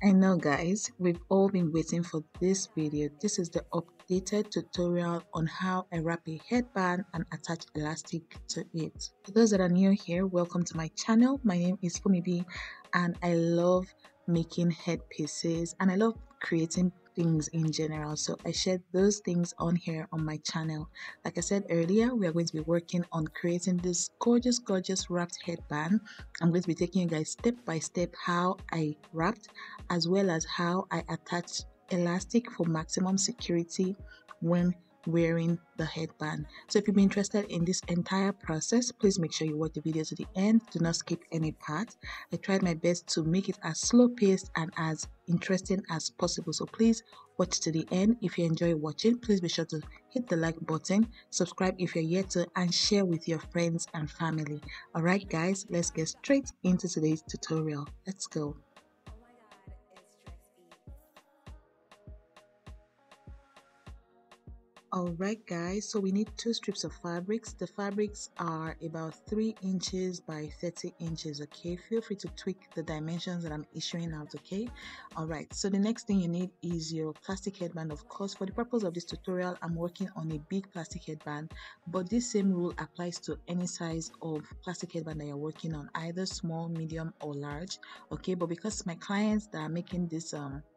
I know guys, we've all been waiting for this video. This is the updated tutorial on how I wrap a headband and attach elastic to it. For those that are new here, welcome to my channel. My name is Funmibi and I love making headpieces and I love creating things in general, so I shared those things on here on my channel. Like I said earlier, we are going to be working on creating this gorgeous wrapped headband. I'm going to be taking you guys step by step how I wrapped, as well as how I attach elastic for maximum security when wearing the headband. So if you've been interested in this entire process, please make sure you watch the video to the end. Do not skip any part. I tried my best to make it as slow paced and as interesting as possible, so please watch to the end. If you enjoy watching, please be sure to hit the like button, subscribe if you're yet to, and share with your friends and family. Alright guys, let's get straight into today's tutorial. Let's go. Alright guys, so we need two strips of fabrics. The fabrics are about 3 inches by 30 inches, okay? Feel free to tweak the dimensions that I'm issuing out, okay? Alright, so the next thing you need is your plastic headband. Of course, for the purpose of this tutorial, I'm working on a big plastic headband, but this same rule applies to any size of plastic headband that you're working on, either small, medium, or large, okay? But because my clients that are making this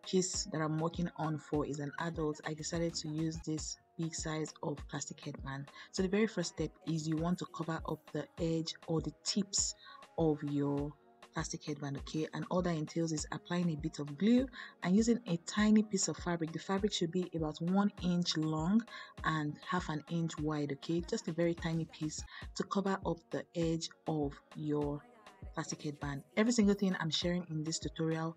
piece that I'm working on for is an adult, I decided to use this big size of plastic headband. So the very first step is you want to cover up the edge or the tips of your plastic headband, okay? And all that entails is applying a bit of glue and using a tiny piece of fabric. The fabric should be about 1 inch long and half an inch wide, okay? Just a very tiny piece to cover up the edge of your plastic headband. Every single thing I'm sharing in this tutorial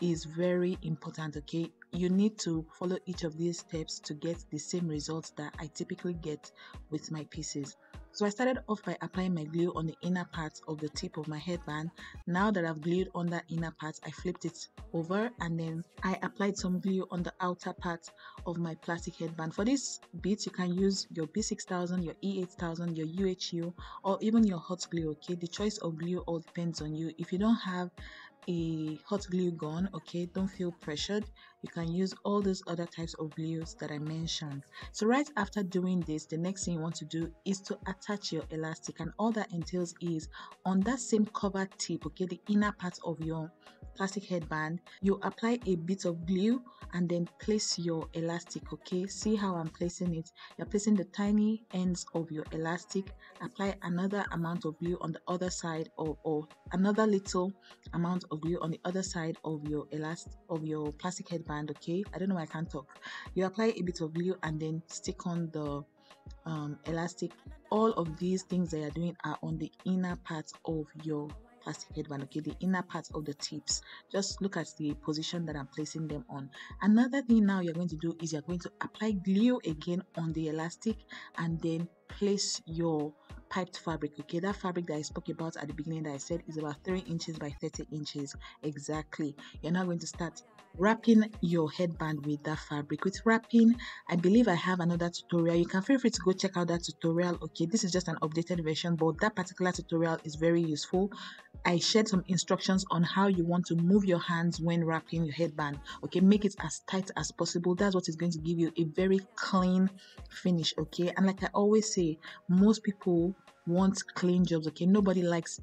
is very important, okay? You need to follow each of these steps to get the same results that I typically get with my pieces. So I started off by applying my glue on the inner part of the tip of my headband. Now that I've glued on that inner part, I flipped it over and then I applied some glue on the outer part of my plastic headband. For this bit, you can use your B6000, your E8000, your UHU, or even your hot glue, okay? The choice of glue all depends on you. If you don't have a hot glue gun, okay, don't feel pressured. You can use all those other types of glues that I mentioned. So right after doing this, the next thing you want to do is to attach your elastic, and all that entails is on that same cover tip, okay, the inner part of your plastic headband, you apply a bit of glue and then place your elastic, okay? See how I'm placing it? You're placing the tiny ends of your elastic, apply another amount of glue on the other side, or another little amount of glue on the other side of your plastic headband, okay? I don't know why I can't talk. You apply a bit of glue and then stick on the elastic. All of these things that you're doing are on the inner part of your plastic headband, okay, the inner part of the tips. Just look at the position that I'm placing them on. Another thing now you're going to do is you're going to apply glue again on the elastic and then place your piped fabric, okay? That fabric that I spoke about at the beginning that I said is about 3 inches by 30 inches exactly. You're now going to start wrapping your headband with that fabric. With wrapping, I believe I have another tutorial. You can feel free to go check out that tutorial, okay? This is just an updated version, but that particular tutorial is very useful. I shared some instructions on how you want to move your hands when wrapping your headband, okay? Make it as tight as possible. That's what is going to give you a very clean finish, okay? And like I always say, most people want clean jobs, okay? Nobody likes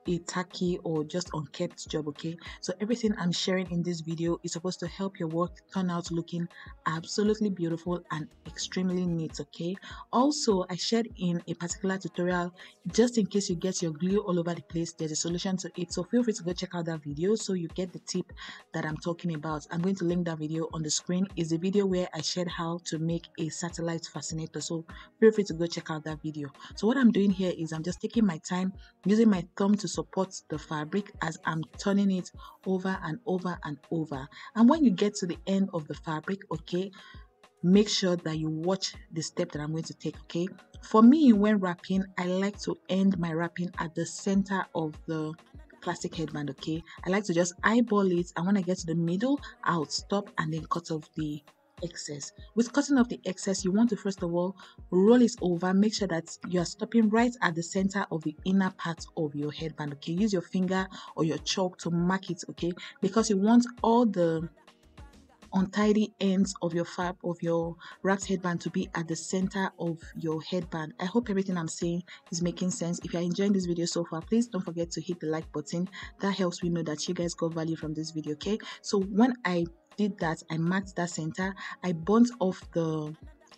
a tacky or just unkept job, okay? So everything I'm sharing in this video is supposed to help your work turn out looking absolutely beautiful and extremely neat, okay? Also, I shared in a particular tutorial, just in case you get your glue all over the place, there's a solution to it. So feel free to go check out that video so you get the tip that I'm talking about. I'm going to link that video on the screen. It's a video where I shared how to make a satellite fascinator, so feel free to go check out that video. So what I'm doing here is I'm just taking my time, using my thumb to support the fabric as I'm turning it over and over and over. And when you get to the end of the fabric, okay, make sure that you watch the step that I'm going to take, okay? For me, when wrapping, I like to end my wrapping at the center of the plastic headband, okay? I like to just eyeball it, and when I get to the middle, I'll stop and then cut off the excess. With cutting off the excess, you want to first of all roll it over. Make sure that you are stopping right at the center of the inner part of your headband. Okay, use your finger or your chalk to mark it. Okay, because you want all the untidy ends of your wrapped headband to be at the center of your headband. I hope everything I'm saying is making sense. If you're enjoying this video so far, please don't forget to hit the like button. That helps me know that you guys got value from this video. Okay, so when I did that, I marked that center. I burnt off the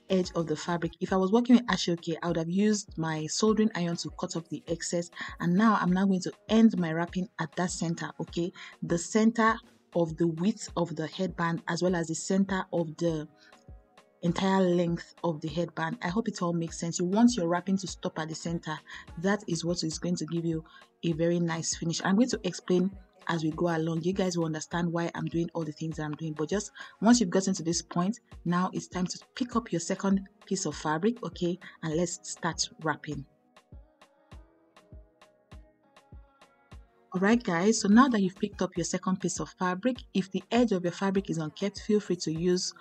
edge of the fabric. If I was working with ASOOKE, I would have used my soldering iron to cut off the excess. And now I'm now going to end my wrapping at that center. Okay, the center of the width of the headband as well as the center of the entire length of the headband. I hope it all makes sense. You want your wrapping to stop at the center. That is what is going to give you a very nice finish. I'm going to explain as we go along. You guys will understand why I'm doing all the things that I'm doing, but just once you've gotten to this point, now it's time to pick up your second piece of fabric. Okay, and let's start wrapping. Alright guys, so now that you've picked up your second piece of fabric, if the edge of your fabric is unkept, feel free to use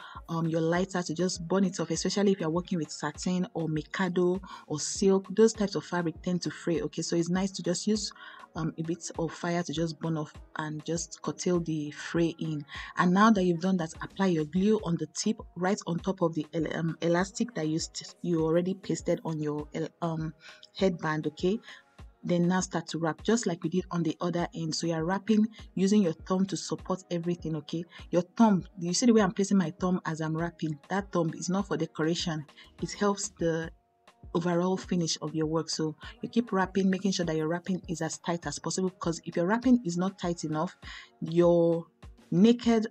your lighter to just burn it off, especially if you're working with satin or mikado or silk. Those types of fabric tend to fray. Okay, so it's nice to just use a bit of fire to just burn off and just curtail the fray in. And now that you've done that, apply your glue on the tip right on top of the elastic that you already pasted on your headband. Okay, then now start to wrap just like we did on the other end. So you're wrapping using your thumb to support everything. Okay, your thumb, you see the way I'm placing my thumb as I'm wrapping? That thumb is not for decoration, it helps the overall finish of your work. So you keep wrapping, making sure that your wrapping is as tight as possible, because if your wrapping is not tight enough, your naked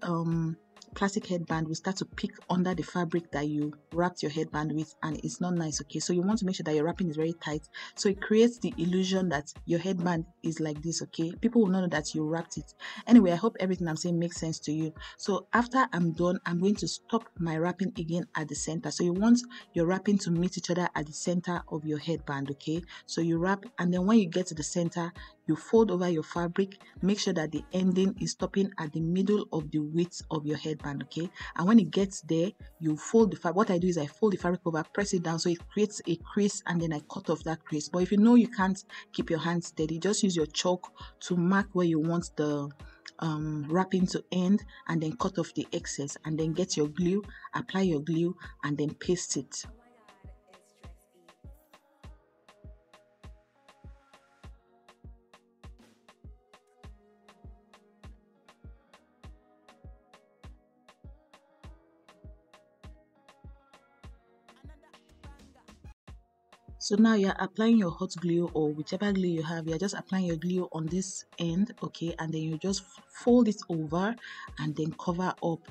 plastic headband will start to pick under the fabric that you wrapped your headband with, and it's not nice. Okay, so you want to make sure that your wrapping is very tight, so it creates the illusion that your headband is like this. Okay, people will not know that you wrapped it. Anyway, I hope everything I'm saying makes sense to you. So after I'm done, I'm going to stop my wrapping again at the center. So you want your wrapping to meet each other at the center of your headband. Okay, so you wrap, and then when you get to the center, you fold over your fabric. Make sure that the ending is stopping at the middle of the width of your headband. Okay, and when it gets there, you fold the fabric. What I do is I fold the fabric over, press it down so it creates a crease, and then I cut off that crease. But if you know you can't keep your hands steady, just use your chalk to mark where you want the wrapping to end, and then cut off the excess, and then get your glue, apply your glue, and then paste it. So now you're applying your hot glue or whichever glue you have. You're just applying your glue on this end. Okay, and then you just fold it over and then cover up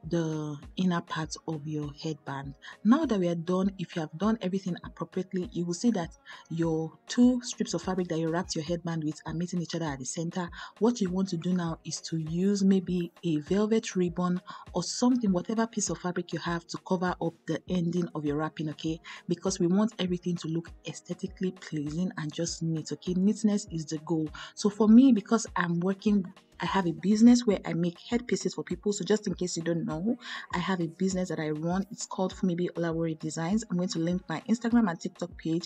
the inner part of your headband. Now that we are done, if you have done everything appropriately, you will see that your two strips of fabric that you wrapped your headband with are meeting each other at the center. What you want to do now is to use maybe a velvet ribbon or something, whatever piece of fabric you have, to cover up the ending of your wrapping. Okay, because we want everything to look aesthetically pleasing and just neat. Okay, neatness is the goal. So for me, because I have a business where I make headpieces for people. So just in case you don't know, I have a business that I run. It's called Funmibi Olawore Designs. I'm going to link my Instagram and TikTok page.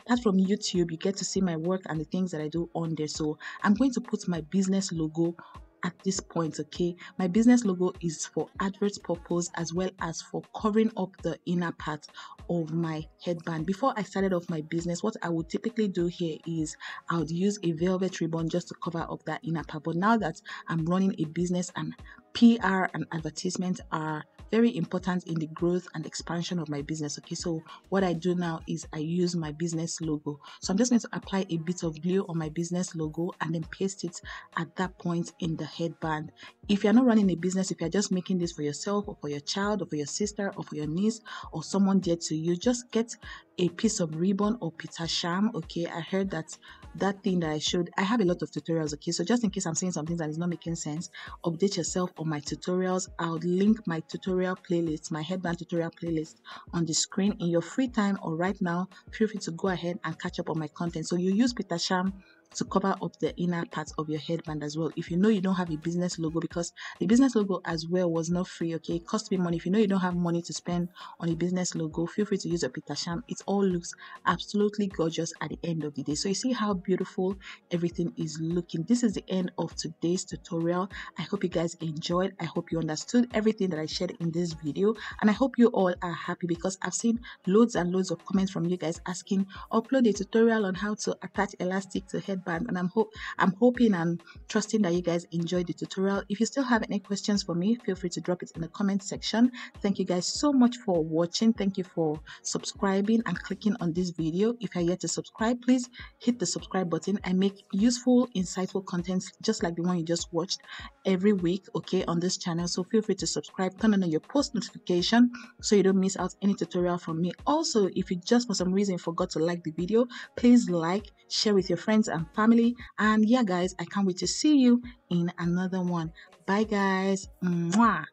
Apart from YouTube, you get to see my work and the things that I do on there. So I'm going to put my business logo at this point. Okay, my business logo is for advert purpose as well as for covering up the inner part of my headband. Before I started off my business, what I would typically do here is I would use a velvet ribbon just to cover up that inner part. But now that I'm running a business and PR and advertisement are very important in the growth and expansion of my business. Okay, so what I do now is I use my business logo. So I'm just going to apply a bit of glue on my business logo and then paste it at that point in the headband. If you're not running a business, if you're just making this for yourself or for your child or for your sister or for your niece or someone dear to you, just get a piece of ribbon or pita sham. Okay, I heard that thing that I showed, I have a lot of tutorials. Okay, so just in case I'm saying something that is not making sense, update yourself on my tutorials. I'll link my tutorial playlist, my headband tutorial playlist, on the screen. In your free time or right now, feel free to go ahead and catch up on my content. So you use pita sham to cover up the inner part of your headband as well. If you know you don't have a business logo, because the business logo as well was not free, okay, it cost me money. If you know you don't have money to spend on a business logo, feel free to use a Peter Sham. It all looks absolutely gorgeous at the end of the day. So you see how beautiful everything is looking. This is the end of today's tutorial. I hope you guys enjoyed. I hope you understood everything that I shared in this video, and I hope you all are happy, because I've seen loads and loads of comments from you guys asking upload a tutorial on how to attach elastic to headband, and I'm hoping and trusting that you guys enjoyed the tutorial. If you still have any questions for me, feel free to drop it in the comment section. Thank you guys so much for watching. Thank you for subscribing and clicking on this video. If you're yet to subscribe, please hit the subscribe button. I make useful, insightful content just like the one you just watched every week, okay, on this channel. So feel free to subscribe, turn on your post notification so you don't miss out any tutorial from me. Also, if you just for some reason forgot to like the video, please like, share with your friends and family. And yeah guys, I can't wait to see you in another one. Bye guys. Mwah.